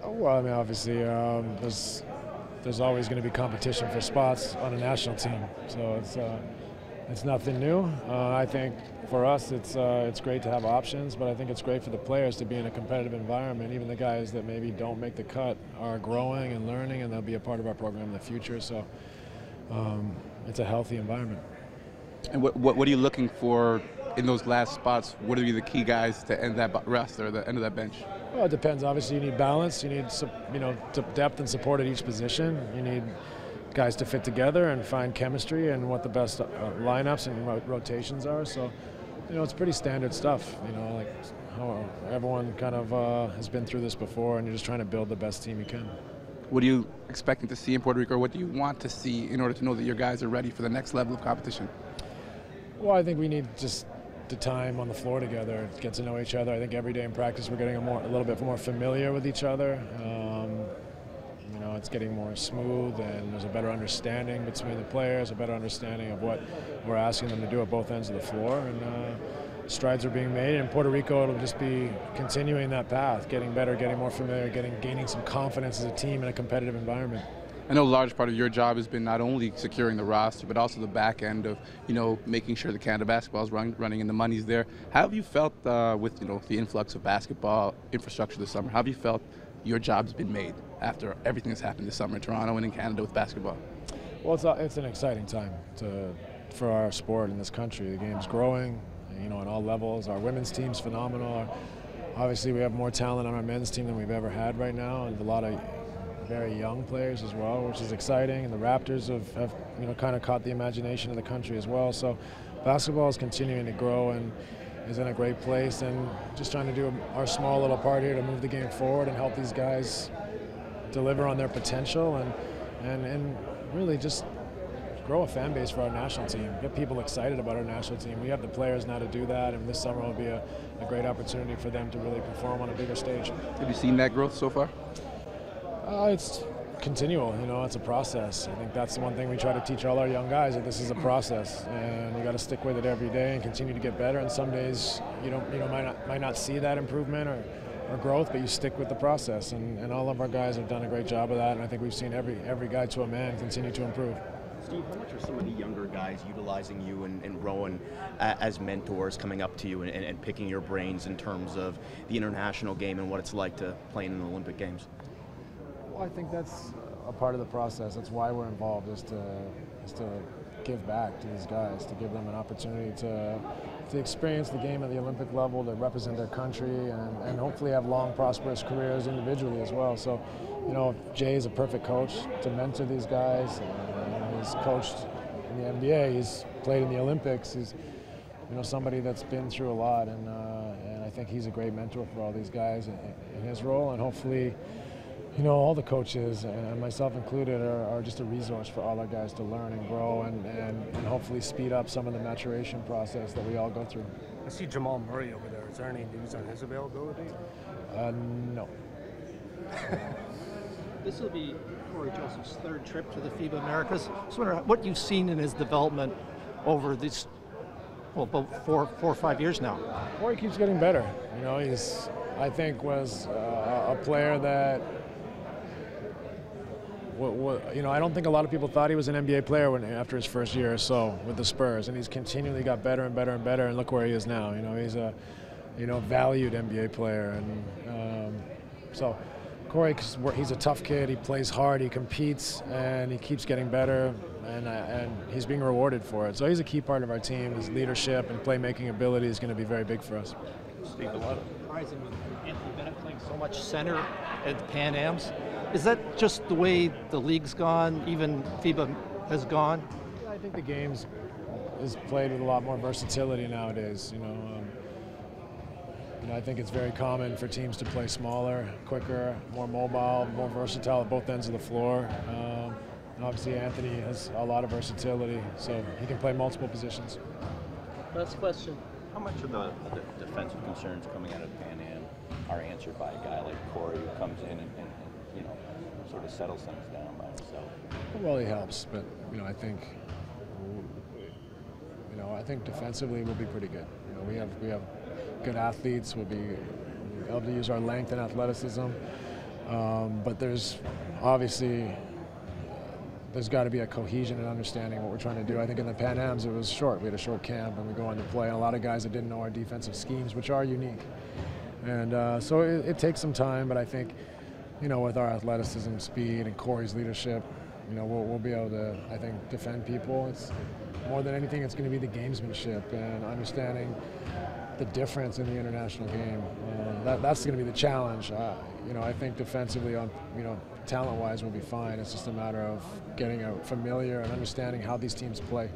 Well, I mean, obviously, there's always going to be competition for spots on a national team, so it's nothing new. I think for us, it's great to have options, but I think it's great for the players to be in a competitive environment. Even the guys that maybe don't make the cut are growing and learning, and they'll be a part of our program in the future. So it's a healthy environment. And what are you looking for in those last spots? What are the key guys to end that roster, the end of that bench? Well, it depends. Obviously, you need balance. You need depth and support at each position. You need guys to fit together and find chemistry and what the best lineups and rotations are. So, it's pretty standard stuff. Like how everyone kind of has been through this before, and you're just trying to build the best team you can. What are you expecting to see in Puerto Rico? Or what do you want to see in order to know that your guys are ready for the next level of competition? Well, I think we need just the time on the floor together, get to know each other. I think every day in practice we're getting a little bit more familiar with each other. It's getting more smooth, and there's a better understanding between the players, a better understanding of what we're asking them to do at both ends of the floor. And strides are being made. In Puerto Rico, it'll just be continuing that path, getting better, getting more familiar, gaining some confidence as a team in a competitive environment. I know a large part of your job has been not only securing the roster, but also the back end of, making sure the Canada basketball is running and the money's there. How have you felt with, the influx of basketball infrastructure this summer? How have you felt your job's been made after everything that's happened this summer in Toronto and in Canada with basketball? Well, it's an exciting time for our sport in this country. The game's growing, on all levels. Our women's team's phenomenal. Obviously, we have more talent on our men's team than we've ever had right now, and a lot of very young players as well, which is exciting. And the Raptors have kind of caught the imagination of the country as well. So basketball is continuing to grow and is in a great place, and just trying to do our small little part here to move the game forward and help these guys deliver on their potential and really just grow a fan base for our national team, get people excited about our national team. We have the players now to do that, and this summer will be a great opportunity for them to really perform on a bigger stage. Have you seen that growth so far? It's continual, it's a process. I think that's the one thing we try to teach all our young guys, that this is a process, and you got to stick with it every day and continue to get better. And some days might not see that improvement or growth, but you stick with the process. And all of our guys have done a great job of that, and I think we've seen every guy to a man continue to improve. Steve, how much are some of the younger guys utilizing you and Rowan as mentors, coming up to you and picking your brains in terms of the international game and what it's like to play in the Olympic Games? Well, I think that's a part of the process. That's why we're involved, is to give back to these guys, to give them an opportunity to experience the game at the Olympic level, to represent their country, and hopefully have long, prosperous careers individually as well. So, Jay is a perfect coach to mentor these guys. He's coached in the NBA. He's played in the Olympics. He's, somebody that's been through a lot, and I think he's a great mentor for all these guys in his role, and hopefully, all the coaches, and myself included, are just a resource for all our guys to learn and grow and hopefully speed up some of the maturation process that we all go through. I see Jamal Murray over there. Is there any news on his availability? No. This will be Corey Joseph's third trip to the FIBA Americas. So what you've seen in his development over these, about four or 5 years now. Corey keeps getting better. He's, I think, was a player that, I don't think a lot of people thought he was an NBA player after his first year or so with the Spurs, and he's continually got better and better and better, and look where he is now. He's a valued NBA player, and so Corey, he's a tough kid. He plays hard, he competes, and he keeps getting better, and he's being rewarded for it. So he's a key part of our team. His leadership and playmaking ability is going to be very big for us. Steve, a lot of surprising with Anthony Bennett playing so much center at the Pan Ams. Is that just the way the league's gone, even FIBA has gone? Yeah, I think the game is played with a lot more versatility nowadays. I think it's very common for teams to play smaller, quicker, more mobile, more versatile at both ends of the floor. And obviously Anthony has a lot of versatility, so he can play multiple positions. Last question. How much of the defensive concerns coming out of Pan Am are answered by a guy like Corey, who comes in and sort of settles things down by himself? Well, he helps, but I think defensively we'll be pretty good. We have good athletes. We'll be able to use our length and athleticism. But there's obviously there's got to be a cohesion and understanding what we're trying to do. I think in the Pan Ams it was short. We had a short camp and we go on to play. And a lot of guys that didn't know our defensive schemes, which are unique. And so it takes some time, but I think, with our athleticism, speed, and Corey's leadership, we'll be able to, I think, defend people. It's more than anything, it's going to be the gamesmanship and understanding the difference in the international game. That's going to be the challenge. I think defensively, talent-wise, we'll be fine. It's just a matter of getting familiar and understanding how these teams play.